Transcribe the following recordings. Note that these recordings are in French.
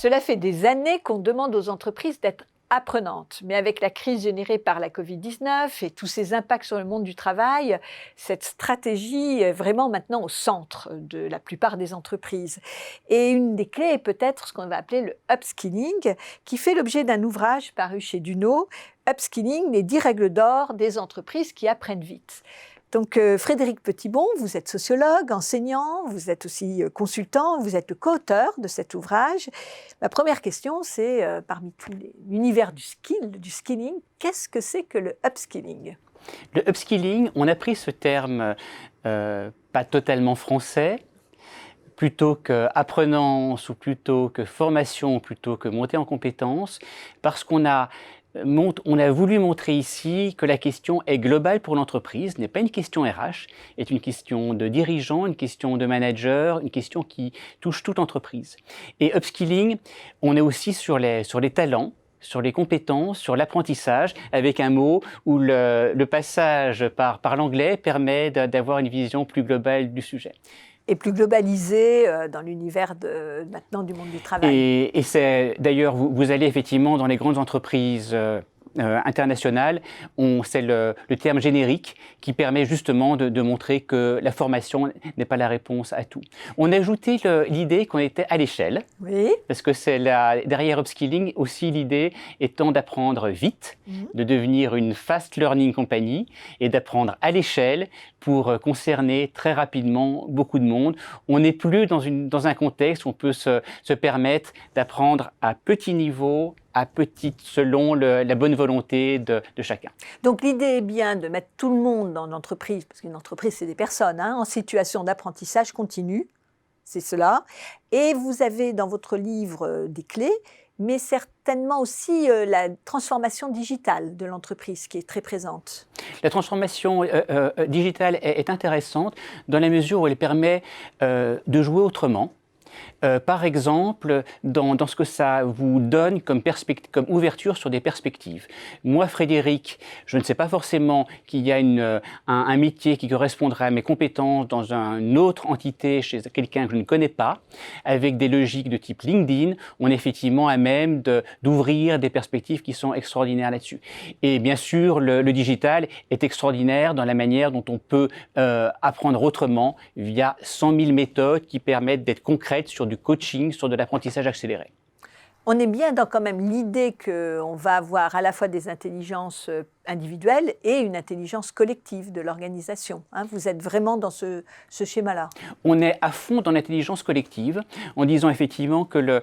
Cela fait des années qu'on demande aux entreprises d'être apprenantes. Mais avec la crise générée par la Covid-19 et tous ses impacts sur le monde du travail, cette stratégie est vraiment maintenant au centre de la plupart des entreprises. Et une des clés est peut-être ce qu'on va appeler le upskilling, qui fait l'objet d'un ouvrage paru chez Duno, Upskilling, les 10 règles d'or des entreprises qui apprennent vite. Donc Frédéric Petitbon, vous êtes sociologue, enseignant, vous êtes aussi consultant, vous êtes le co-auteur de cet ouvrage. Ma première question, c'est parmi tous l'univers du skilling, qu'est-ce que c'est que le upskilling ? Le upskilling, on a pris ce terme pas totalement français, plutôt que apprenance ou plutôt que formation ou plutôt que montée en compétences, parce qu'on a voulu montrer ici que la question est globale pour l'entreprise, n'est pas une question RH, est une question de dirigeant, une question de manager, une question qui touche toute entreprise. Et upskilling, on est aussi sur les talents, sur les compétences, sur l'apprentissage, avec un mot où le passage par l'anglais permet d'avoir une vision plus globale du sujet. Et plus globalisé dans l'univers maintenant du monde du travail. Et c'est d'ailleurs, vous allez effectivement dans les grandes entreprises internationales, c'est le terme générique qui permet justement de montrer que la formation n'est pas la réponse à tout. On a ajouté l'idée qu'on était à l'échelle, oui. Parce que c'est derrière upskilling aussi l'idée étant d'apprendre vite, de devenir une fast learning company et d'apprendre à l'échelle pour concerner très rapidement beaucoup de monde. On n'est plus dans un contexte où on peut se permettre d'apprendre à petit niveau, selon la bonne volonté de chacun. Donc l'idée est bien de mettre tout le monde dans l'entreprise, parce qu'une entreprise c'est des personnes, en situation d'apprentissage continu, c'est cela. Et vous avez dans votre livre des clés, mais certainement aussi la transformation digitale de l'entreprise qui est très présente. La transformation digitale est intéressante dans la mesure où elle permet de jouer autrement. Par exemple, dans ce que ça vous donne comme ouverture sur des perspectives. Moi, Frédéric, je ne sais pas forcément qu'il y a un métier qui correspondrait à mes compétences dans une autre entité chez quelqu'un que je ne connais pas. Avec des logiques de type LinkedIn, on est effectivement à même d'ouvrir des perspectives qui sont extraordinaires là-dessus. Et bien sûr, le digital est extraordinaire dans la manière dont on peut apprendre autrement via 100 000 méthodes qui permettent d'être concrètes sur du coaching, sur de l'apprentissage accéléré. On est bien dans quand même l'idée qu'on va avoir à la fois des intelligences individuelles et une intelligence collective de l'organisation. Vous êtes vraiment dans ce schéma-là. On est à fond dans l'intelligence collective en disant effectivement que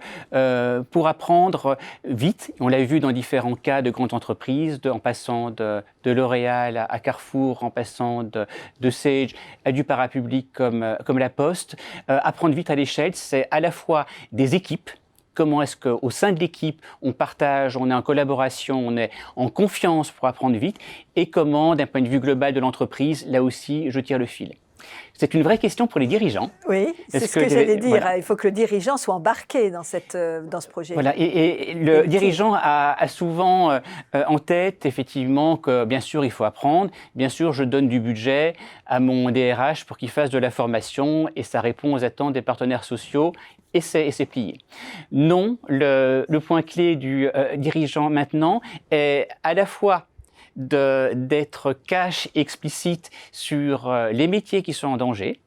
pour apprendre vite, on l'a vu dans différents cas de grandes entreprises, en passant de L'Oréal à Carrefour, en passant de Sage à du parapublic comme La Poste, apprendre vite à l'échelle, c'est à la fois des équipes. Comment est-ce qu'au sein de l'équipe, on partage, on est en collaboration, on est en confiance pour apprendre vite, et comment, d'un point de vue global de l'entreprise, là aussi, je tire le fil. C'est une vraie question pour les dirigeants. Oui, c'est ce que j'allais dire. Voilà. Il faut que le dirigeant soit embarqué dans ce projet. Voilà, et le dirigeant a souvent en tête, effectivement, que bien sûr, il faut apprendre. Bien sûr, je donne du budget à mon DRH pour qu'il fasse de la formation et ça répond aux attentes des partenaires sociaux. Et c'est plié. Non, le point clé du dirigeant maintenant est à la fois d'être cash explicite sur les métiers qui sont en danger,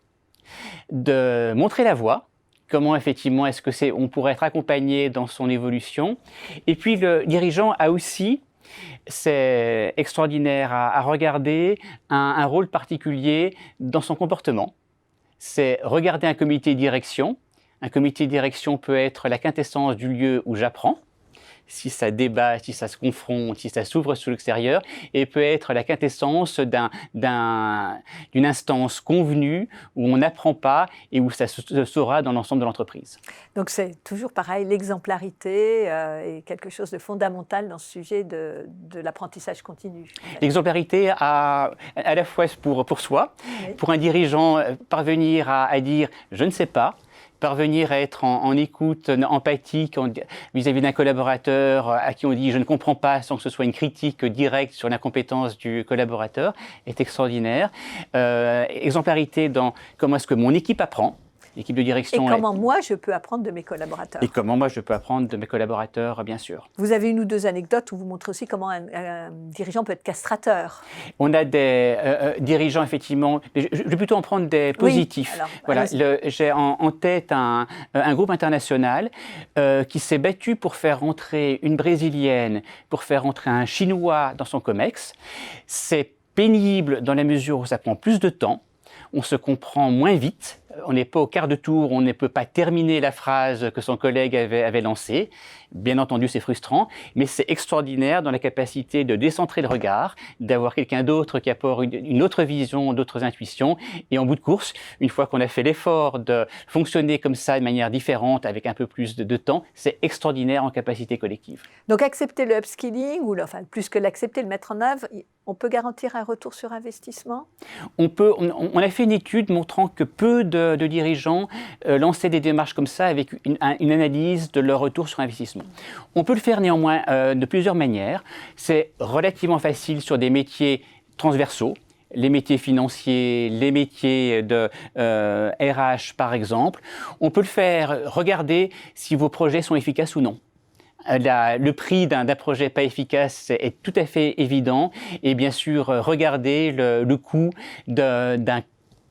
de montrer la voie, comment effectivement est-ce que on pourrait être accompagné dans son évolution. Et puis le dirigeant a aussi, c'est extraordinaire à regarder, un rôle particulier dans son comportement. C'est regarder un comité de direction. Un comité de direction peut être la quintessence du lieu où j'apprends, si ça débat, si ça se confronte, si ça s'ouvre sur l'extérieur, et peut être la quintessence d'une instance convenue où on n'apprend pas et où ça se saura dans l'ensemble de l'entreprise. Donc c'est toujours pareil, l'exemplarité est quelque chose de fondamental dans ce sujet de l'apprentissage continu. L'exemplarité à la fois pour soi, oui. Pour un dirigeant, parvenir à dire « je ne sais pas », parvenir à être en écoute empathique vis-à-vis d'un collaborateur à qui on dit « je ne comprends pas » sans que ce soit une critique directe sur l'incompétence du collaborateur est extraordinaire. Exemplarité dans comment est-ce que mon équipe apprend. l'équipe de Et direction. comment moi, je peux apprendre de mes collaborateurs. Et comment moi, je peux apprendre de mes collaborateurs, bien sûr. Vous avez une ou deux anecdotes où vous montrez aussi comment un dirigeant peut être castrateur. On a des dirigeants, effectivement, mais je vais plutôt en prendre des positifs. Alors, voilà, j'ai en tête un groupe international qui s'est battu pour faire rentrer une Brésilienne, pour faire rentrer un Chinois dans son COMEX. C'est pénible dans la mesure où ça prend plus de temps, on se comprend moins vite, on n'est pas au quart de tour, on ne peut pas terminer la phrase que son collègue avait lancée. Bien entendu, c'est frustrant, mais c'est extraordinaire dans la capacité de décentrer le regard, d'avoir quelqu'un d'autre qui apporte une autre vision, d'autres intuitions. Et en bout de course, une fois qu'on a fait l'effort de fonctionner comme ça de manière différente, avec un peu plus de temps, c'est extraordinaire en capacité collective. Donc accepter le upskilling, ou enfin plus que l'accepter, le mettre en œuvre, on peut garantir un retour sur investissement? On a fait une étude montrant que peu de dirigeants lançaient des démarches comme ça avec une analyse de leur retour sur investissement. On peut le faire néanmoins de plusieurs manières. C'est relativement facile sur des métiers transversaux, les métiers financiers, les métiers de RH par exemple. On peut le faire, regarder si vos projets sont efficaces ou non. Le prix d'un projet pas efficace est tout à fait évident et bien sûr regarder le coût d'un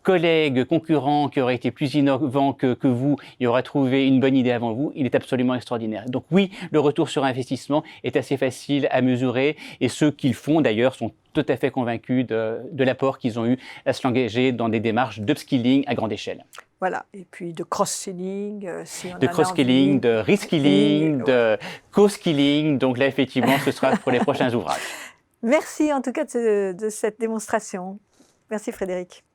collègue concurrent qui aurait été plus innovant que vous et aura trouvé une bonne idée avant vous, il est absolument extraordinaire. Donc oui, le retour sur investissement est assez facile à mesurer et ceux qui le font d'ailleurs sont tout à fait convaincus de l'apport qu'ils ont eu à se engager dans des démarches d'upskilling à grande échelle. Voilà, et puis de cross-skilling. De cross-skilling, de reskilling, de co-skilling. Donc là, effectivement, ce sera pour les prochains ouvrages. Merci en tout cas de cette démonstration. Merci Frédéric.